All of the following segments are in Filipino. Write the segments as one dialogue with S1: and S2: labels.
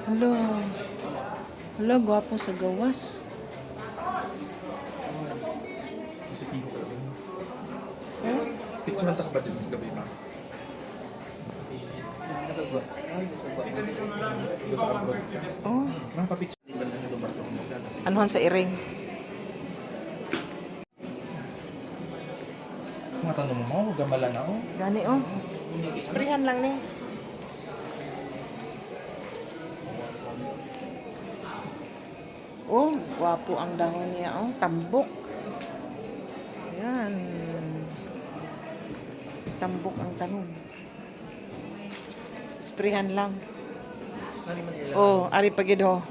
S1: Hala. Hala, gwapo sa gawas.
S2: Kasi piho ka lang.
S1: Oh?
S2: Picture ng takbat yung gabi, ma. Ito sa abroad ka.
S1: Oh.
S2: Ma, papicture. Di ba na dumatong mo ka? Kasi
S1: Anuhan sa iring?
S2: kung tanong mo, gamala na ako.
S1: Gani oh. Sprayhan lang ni. Oh, gwapo ang dahon niya oh. Tambok. Yan. Tambok ang tanong. Sprayhan lang. Oh, ari pagido.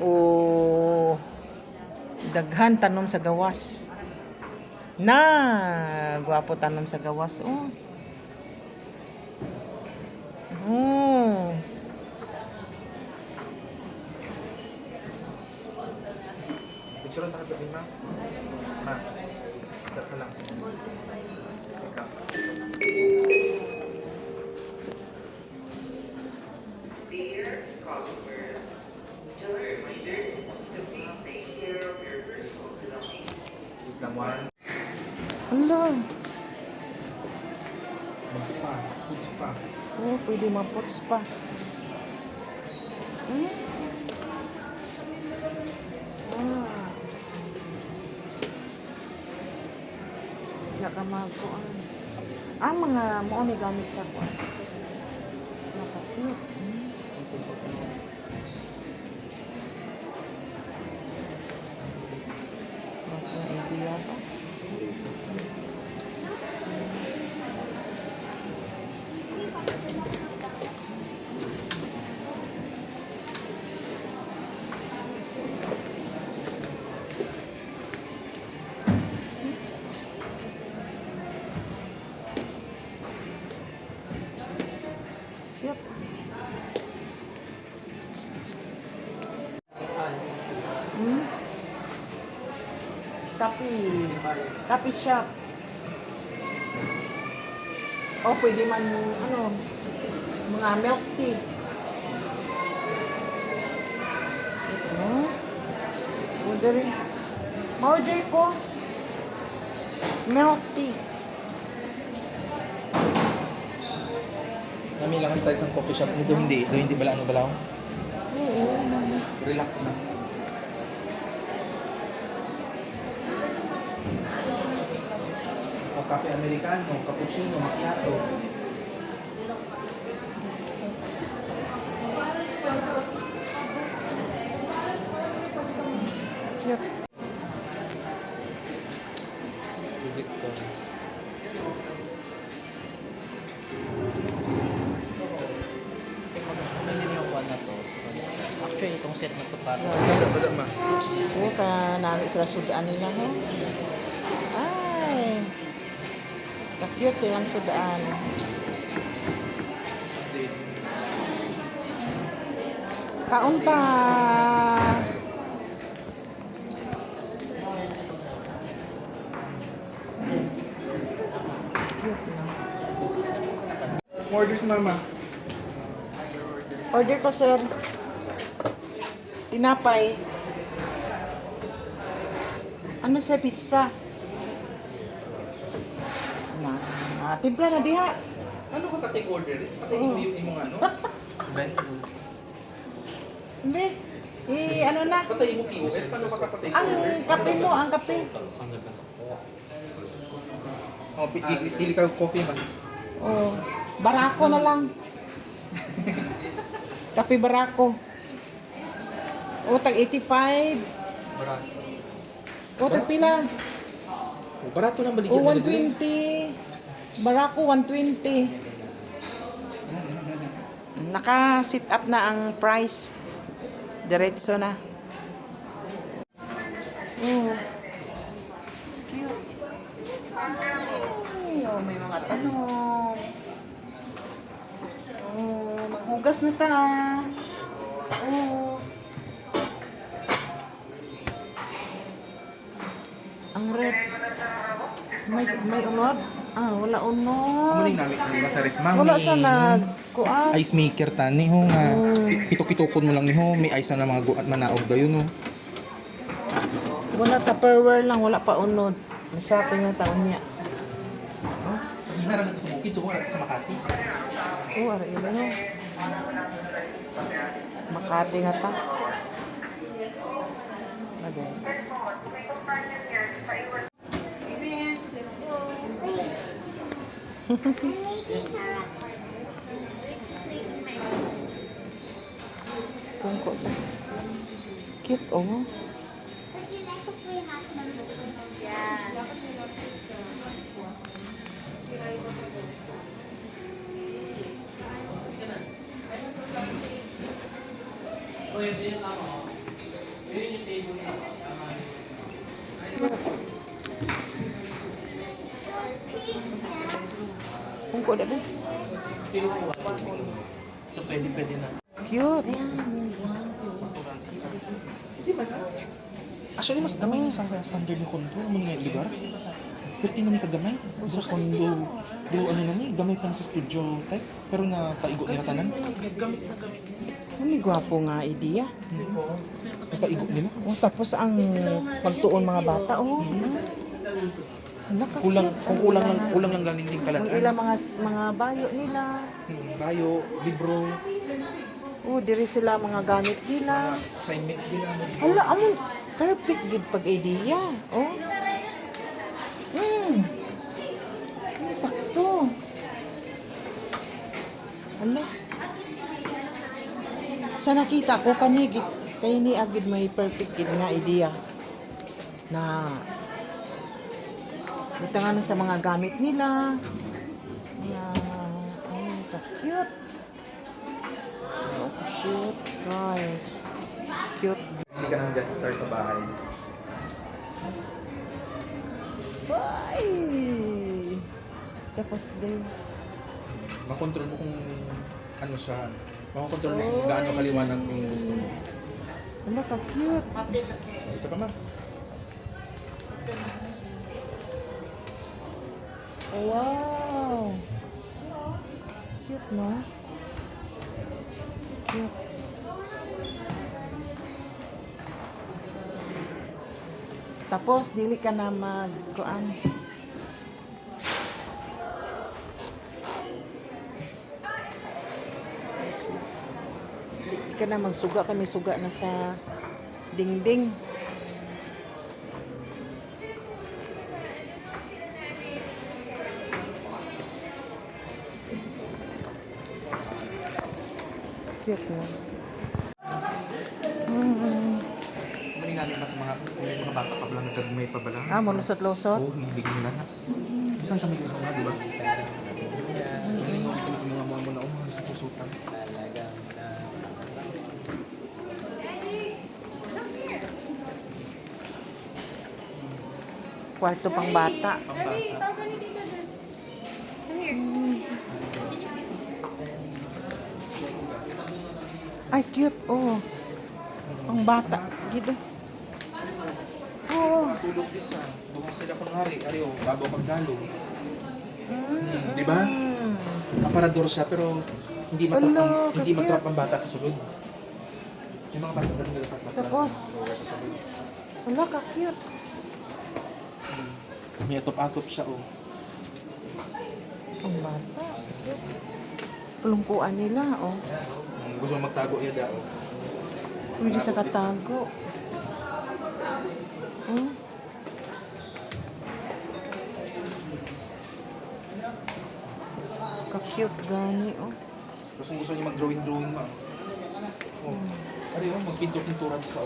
S1: Oh. Daghan tanom sa gawas. Na, gwapo tanom sa gawas. Oh. Oh.
S2: Picture ng takbat ma. Ma. Daka lang. Ikaw.
S3: Dear customers, just a reminder to please take care of your personal belongings.
S2: Wait lang, one.
S1: Hala.
S2: Mag-spa. Food spa.
S1: Oh, pwede mapots pa. Hmm? Ah. Nakamako ang mga mo ni gamit sa ko. Nakapit. Bakit idea ba? Yep. Hmm? Coffee shop. O, pwede man, mga milk tea. Ito. Orderin. Ma-order ko. Milk tea.
S2: Nami lang ang style sa coffee shop. Do hindi bala ano bala.
S1: Oo.
S2: Relax na. O cafe americano, cappuccino, macchiato.
S1: Yep.
S2: Reject ko.
S4: Hindi niyo kuha na to. Actually, itong set na to para
S2: Bada ma.
S1: Oo, nami sila sudaan nila, ho. Ay. Ka-cute silang sudaan. Kaunta. Cute na.
S2: Orders mama.
S1: Order ko, sir. Tinapay. Ano sa pizza? Timpla na diha.
S2: Ano ka take order? Pati yung imong ano? Ben.
S1: Hindi. Ano na?
S2: Pati imong POS paano ka take
S1: Ang
S2: order?
S1: kape mo, ang kape.
S2: Oh, pili ka coffee man.
S1: Oh, barako na lang. Kape barako. O, tag 85. O, tag pila.
S2: Oh, barato lang
S1: O,
S2: baligyan.
S1: 120. Barako, 120. Naka-sit up na ang price. Diretso na. Oh. Cute. Ay, oh, may mga tanong. Oh, maghugas na ta. Oh. Ang red. May unod. Wala
S2: Amo ning
S1: unod.
S2: namin di ba sa ref mami.
S1: Wala sa nagkuan.
S2: Ice maker tani ho nga. Pitok-pitokon mo lang ni ho, may ice na mga guat manaog dayon no.
S1: Wala Tupperware lang, wala pa unod. Shopping na taon niya.
S2: Di na ra sa bukid, so wala sa Makati.
S1: Ara ila no. Makati na ta. Lagay.
S5: Let's go.
S1: Pungko ta. Cute oh.
S5: Yeah.
S1: Pungko da ba?
S4: Ito pwede na.
S1: Cute.
S2: Di ba? Actually mas gamay ni sa standard ni kondo mo nga lugar. Pero tingnan ni kagamay. Sa kondo do ano na ni gamay pa na sa studio type pero na paigo nila tanan.
S1: Muni gwapo nga idea.
S2: Paigo nila.
S1: Tapos ang pagtuon mga bata Hala,
S2: Kulang
S1: ka-cute.
S2: kulang lang ganing ding
S1: Ang
S2: kalan.
S1: ilang mga bayo nila.
S2: Bayo, libro,
S1: Diri sila mga gamit nila.
S2: assignment nila.
S1: Hala, amon perfect gid pag idea. Ini sakto. Hala. Sa nakita ko kanigit kay ni agid may perfect gid nga idea na itangan sa mga gamit nila. Ka-cute. Ka-cute, guys. Cute.
S2: Hindi ka nang Death Star sa bahay.
S1: Bye! Tapos din.
S2: Makontrol mo kung ano siya. Makontrol mo kung gaano kaliwanag yung gusto mo.
S1: Hala, ka-cute.
S2: Isa pa ma.
S1: Wow! Cute, no? Cute. Tapos, dili ka na mag-kuan. Dili ka na magsuga. Kami suga na sa dingding. Cute na.
S2: Mali namin pa sa mga bata pa lang nagkagmay pa ba lang?
S1: Malusot-lusot.
S2: Oo, hindi ko lahat. Isang kami ko sa mga, di ba? Nalingon kami sa mga mga muna, sususutan.
S1: Kwarto pang bata.
S5: Daddy, talk ni Tita Des. Come here.
S1: Ay, cute. Pang bata. Gido.
S2: Tulog isa. Duha sila kunwari. Ariyo, bago magdalo. Di ba? Aparador siya pero hindi matrap
S1: Ala,
S2: hindi
S1: ka-cute.
S2: matrap ang bata sa sulod. Yung mga bata ganun nagpatrap
S1: Tapos,
S2: sa sulod.
S1: wala ka cute.
S2: May atop-atop siya
S1: Pang bata. Cute. Pelungkuan nila,
S2: Gusto mo magtago iya daw.
S1: Pwede sa katago. Ka-cute gani,
S2: Gusto niya mag-drawing ma. Ariyo, magpinto-pintura sa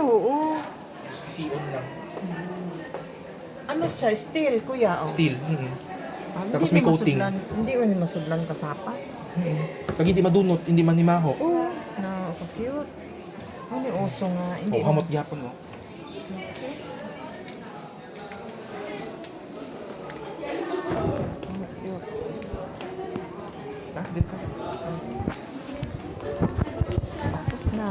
S1: Oo.
S2: Sion lang.
S1: Ano siya? Steel, kuya,
S2: Steel. Tapos
S1: Hindi
S2: may
S1: man
S2: coating.
S1: Hindi man masudlan kasapa.
S2: Pag hindi madunot, hindi manimaho.
S1: Ka-cute. Ano uso nga? Hindi
S2: Hamot gyapon
S1: Cute.
S2: Dito.
S1: Tapos na.